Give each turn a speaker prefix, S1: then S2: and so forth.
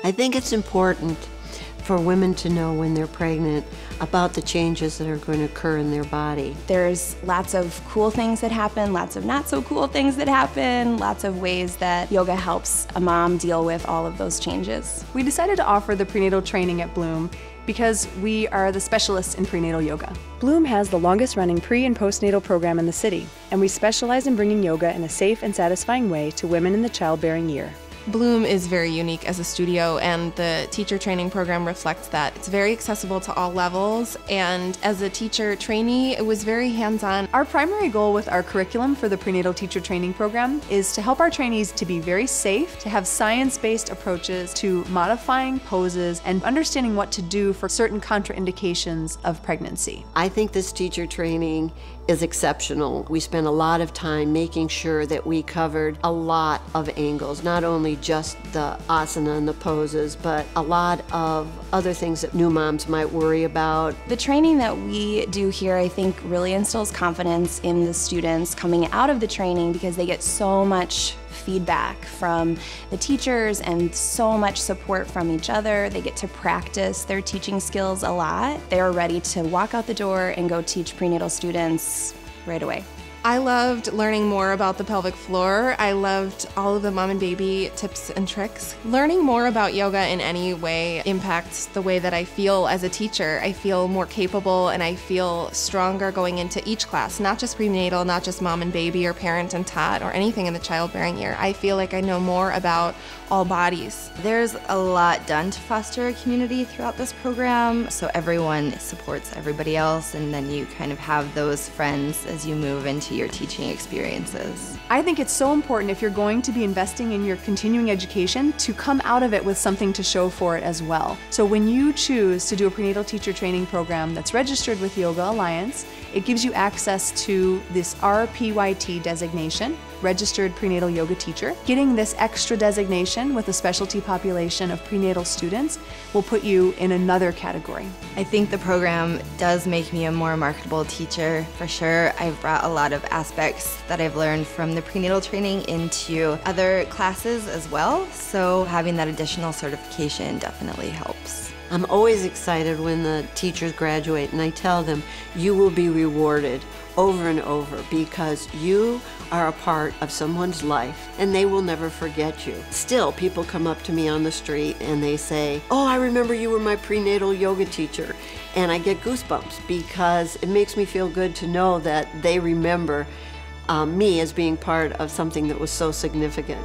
S1: I think it's important for women to know when they're pregnant about the changes that are going to occur in their body.
S2: There's lots of cool things that happen, lots of not so cool things that happen, lots of ways that yoga helps a mom deal with all of those changes.
S3: We decided to offer the prenatal training at Bloom because we are the specialists in prenatal yoga. Bloom has the longest running pre- and postnatal program in the city, and we specialize in bringing yoga in a safe and satisfying way to women in the childbearing year.
S4: Bloom is very unique as a studio, and the teacher training program reflects that. It's very accessible to all levels, and as a teacher trainee, it was very hands-on.
S3: Our primary goal with our curriculum for the prenatal teacher training program is to help our trainees to be very safe, to have science-based approaches to modifying poses and understanding what to do for certain contraindications of pregnancy.
S1: I think this teacher training is exceptional. We spent a lot of time making sure that we covered a lot of angles, not only just the asana and the poses, but a lot of other things that new moms might worry about.
S2: The training that we do here, I think, really instills confidence in the students coming out of the training because they get so much feedback from the teachers and so much support from each other. They get to practice their teaching skills a lot. They're ready to walk out the door and go teach prenatal students right away.
S4: I loved learning more about the pelvic floor. I loved all of the mom and baby tips and tricks. Learning more about yoga in any way impacts the way that I feel as a teacher. I feel more capable and I feel stronger going into each class, not just prenatal, not just mom and baby or parent and tot or anything in the childbearing year. I feel like I know more about all bodies.
S5: There's a lot done to foster a community throughout this program, so everyone supports everybody else, and then you kind of have those friends as you move into your teaching experiences.
S3: I think it's so important if you're going to be investing in your continuing education to come out of it with something to show for it as well. So when you choose to do a prenatal teacher training program that's registered with Yoga Alliance, it gives you access to this RPYT designation, Registered Prenatal Yoga Teacher. Getting this extra designation with a specialty population of prenatal students will put you in another category.
S5: I think the program does make me a more marketable teacher, for sure. I've brought a lot of aspects that I've learned from the prenatal training into other classes as well, so having that additional certification definitely helps.
S1: I'm always excited when the teachers graduate and I tell them, you will be rewarded over and over because you are a part of someone's life and they will never forget you. Still, people come up to me on the street and they say, oh, I remember you were my prenatal yoga teacher. And I get goosebumps because it makes me feel good to know that they remember me as being part of something that was so significant.